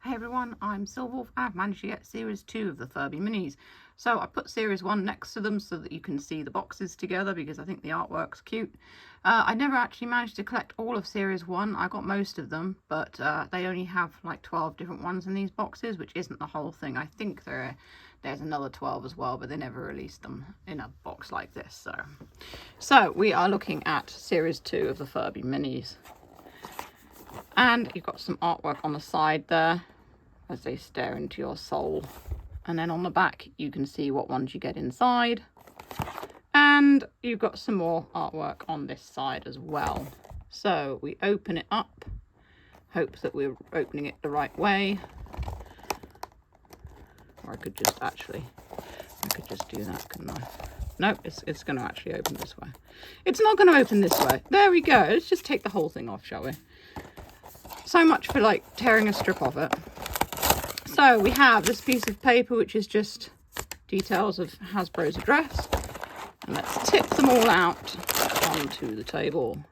Hey everyone, I'm Silverwolf. I've managed to get Series 2 of the Furby Minis. So I put Series 1 next to them so that you can see the boxes together because I think the artwork's cute. I never actually managed to collect all of Series 1. I got most of them, but they only have like 12 different ones in these boxes, which isn't the whole thing. I think there's another 12 as well, but they never released them in a box like this. So we are looking at Series 2 of the Furby Minis. And you've got some artwork on the side there as they stare into your soul. And then on the back, you can see what ones you get inside. And you've got some more artwork on this side as well. So we open it up. Hope that we're opening it the right way. Or I could just do that, couldn't I? Nope, it's going to actually open this way. It's not going to open this way. There we go. Let's just take the whole thing off, shall we? So much for like tearing a strip of it. So we have this piece of paper, which is just details of Hasbro's address. And let's tip them all out onto the table.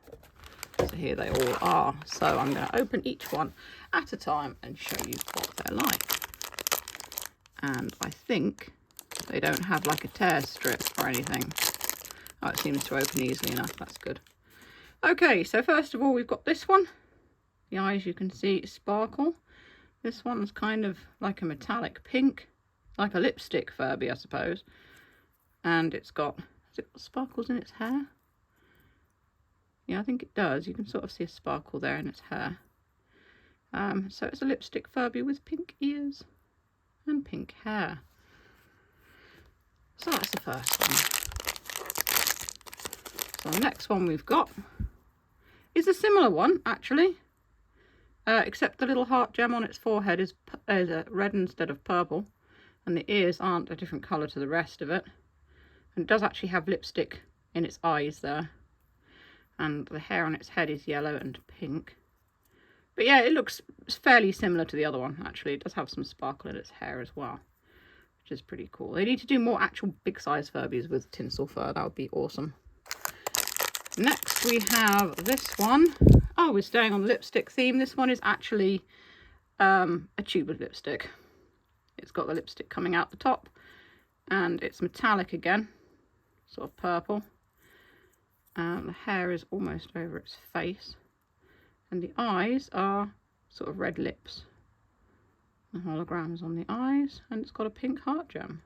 So here they all are. So I'm going to open each one at a time and show you what they're like. And I think they don't have like a tear strip or anything. Oh, it seems to open easily enough. That's good. Okay, so first of all, we've got this one. The eyes, you can see, sparkle. This one's kind of like a metallic pink, like a lipstick Furby, I suppose. And has it got sparkles in its hair? Yeah, I think it does. You can sort of see a sparkle there in its hair. So it's a lipstick Furby with pink ears and pink hair. So that's the first one. So the next one we've got is a similar one, actually. Except the little heart gem on its forehead is red instead of purple. And the ears aren't a different colour to the rest of it. And it does actually have lipstick in its eyes there. And the hair on its head is yellow and pink. But yeah, it looks fairly similar to the other one, actually. It does have some sparkle in its hair as well, which is pretty cool. They need to do more actual big size Furbies with tinsel fur. That would be awesome. Next we have this one. Oh, we're staying on the lipstick theme. This one is actually a tube of lipstick. It's got the lipstick coming out the top and it's metallic again, sort of purple. The hair is almost over its face and the eyes are sort of red lips. The holograms on the eyes, and it's got a pink heart gem.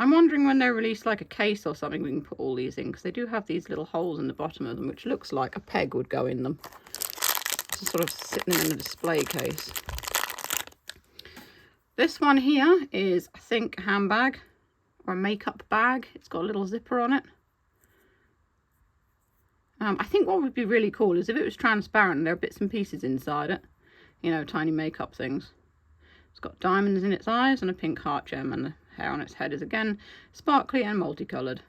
I'm wondering when they release like a case or something we can put all these in, because they do have these little holes in the bottom of them, which looks like a peg would go in them. Just sort of sitting in a display case. This one here is, I think, a handbag or a makeup bag. It's got a little zipper on it. I think what would be really cool is if it was transparent and there are bits and pieces inside it. You know, tiny makeup things. It's got diamonds in its eyes and a pink heart gem, and the hair on its head is again sparkly and multicoloured.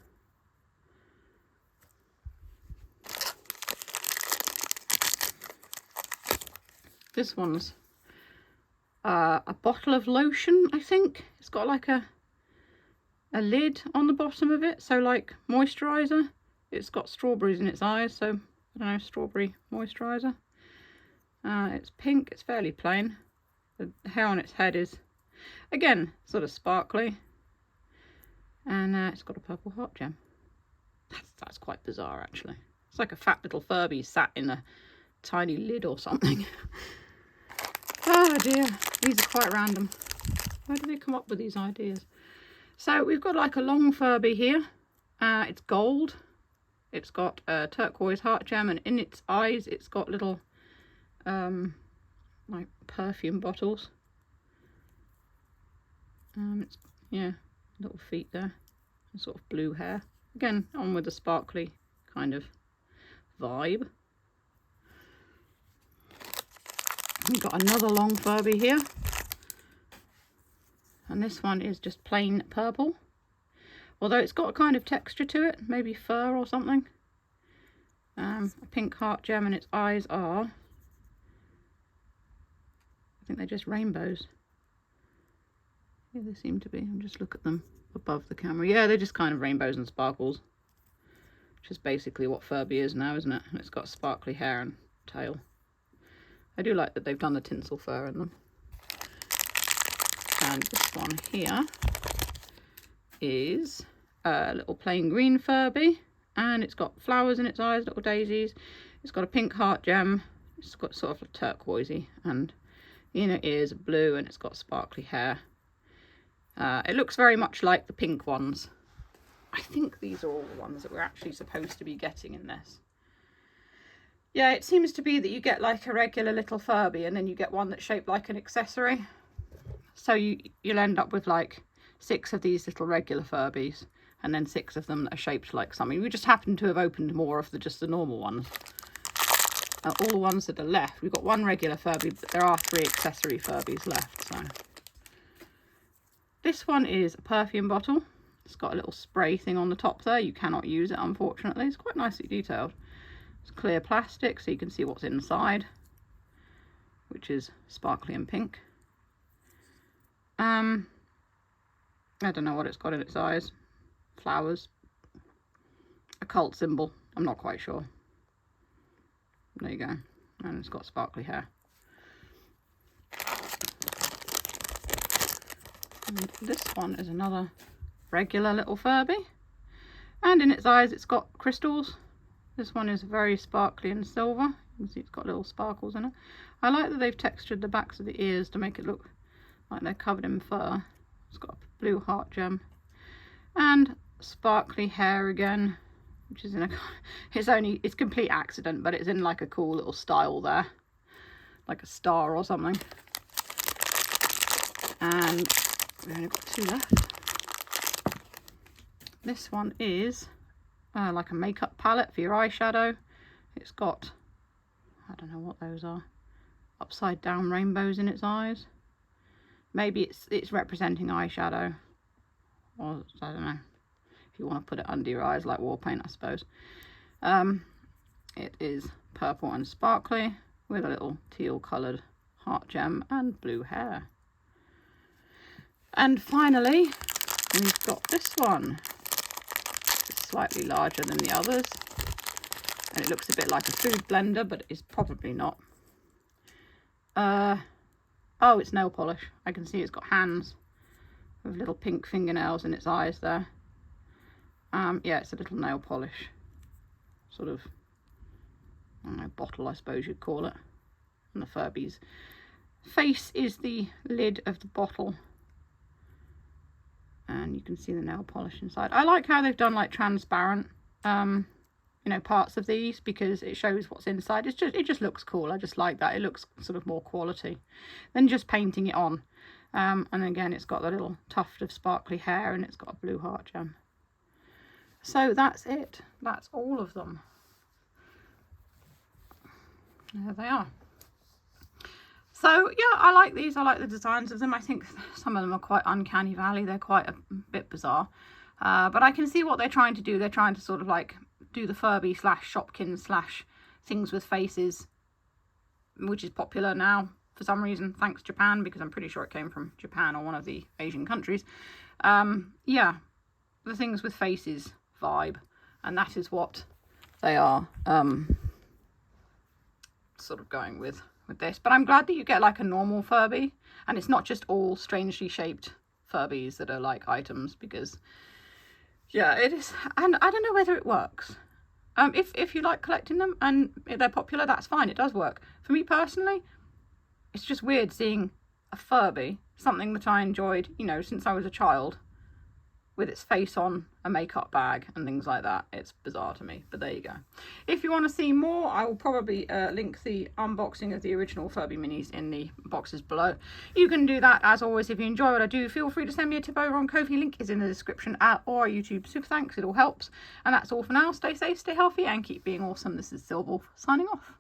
This one's a bottle of lotion, I think. It's got like a lid on the bottom of it, so like moisturiser. It's got strawberries in its eyes, so I don't know, strawberry moisturiser. It's pink, it's fairly plain. The hair on its head is, again, sort of sparkly. And it's got a purple heart gem. That's quite bizarre, actually. It's like a fat little Furby sat in a tiny lid or something. Oh dear, these are quite random. Where do they come up with these ideas? So we've got like a long Furby here. It's gold. It's got a turquoise heart gem, and in its eyes it's got little like perfume bottles. It's, yeah, little feet there, and sort of blue hair. Again, on with the sparkly kind of vibe. We've got another long Furby here, and this one is just plain purple, although it's got a kind of texture to it, maybe fur or something. A pink heart gem, and its eyes are, I think they're just rainbows. Yeah, they seem to be. I'll just look at them above the camera. Yeah, they're just kind of rainbows and sparkles, which is basically what Furby is now, isn't it? And it's got sparkly hair and tail. I do like that they've done the tinsel fur in them. And this one here is a little plain green Furby, and it's got flowers in its eyes, little daisies. It's got a pink heart gem. It's got sort of a turquoisey, and inner ears are blue, and it's got sparkly hair. It looks very much like the pink ones. I think these are all the ones that we're actually supposed to be getting in this. Yeah, it seems to be that you get like a regular little Furby, and then you get one that's shaped like an accessory. So you'll end up with like 6 of these little regular Furbies, and then 6 of them that are shaped like something. We just happen to have opened more of just the normal ones. All the ones that are left, we've got 1 regular Furby, but there are 3 accessory Furbies left. So this one is a perfume bottle. It's got a little spray thing on the top there. You cannot use it, unfortunately. It's quite nicely detailed. It's clear plastic, so you can see what's inside, which is sparkly and pink. I don't know what it's got in its eyes. Flowers. A cult symbol. I'm not quite sure. There you go. And it's got sparkly hair. And this one is another regular little Furby. And in its eyes it's got crystals. This one is very sparkly and silver. You can see it's got little sparkles in it. I like that they've textured the backs of the ears to make it look like they're covered in fur. It's got a blue heart gem. And sparkly hair again, which is in a, it's complete accident, but it's in like a cool little style there, like a star or something. And we've only got 2 left. This one is like a makeup palette for your eyeshadow. It's got, I don't know what those are, upside down rainbows in its eyes. Maybe it's representing eyeshadow, or I don't know, if you want to put it under your eyes like war paint, I suppose. It is purple and sparkly with a little teal coloured heart gem and blue hair. And finally, we've got this one. It's slightly larger than the others, and it looks a bit like a food blender, but it's probably not. Oh, it's nail polish. I can see it's got hands with little pink fingernails in its eyes there. Yeah, it's a little nail polish sort of, I don't know, bottle, I suppose you'd call it. And the Furby's face is the lid of the bottle. And you can see the nail polish inside. I like how they've done like transparent, you know, parts of these, because it shows what's inside. It just looks cool. I just like that. It looks sort of more quality than just painting it on. And again, it's got the little tuft of sparkly hair, and it's got a blue heart gem. So that's it. That's all of them. There they are. So yeah, I like these. I like the designs of them. I think some of them are quite uncanny valley. They're quite a bit bizarre. But I can see what they're trying to do. They're trying to sort of like do the Furby / Shopkins / things with faces, which is popular now for some reason, thanks Japan, because I'm pretty sure it came from Japan or one of the Asian countries. Yeah, the things with faces vibe, and that is what they are sort of going with this. But I'm glad that you get like a normal Furby, and it's not just all strangely shaped Furbies that are like items, because yeah, it is. And I don't know whether it works. If you like collecting them and they're popular, that's fine, it does work. For me personally, it's just weird seeing a Furby, something that I enjoyed, you know, since I was a child, with its face on a makeup bag and things like that. It's bizarre to me, but there you go. If you want to see more, I will probably link the unboxing of the original Furby Minis in the boxes below. You can do that. As always, if you enjoy what I do, feel free to send me a tip over on Ko-fi. Link is in the description, or YouTube super thanks. It all helps. And that's all for now. Stay safe, stay healthy, and keep being awesome. This is Silver signing off.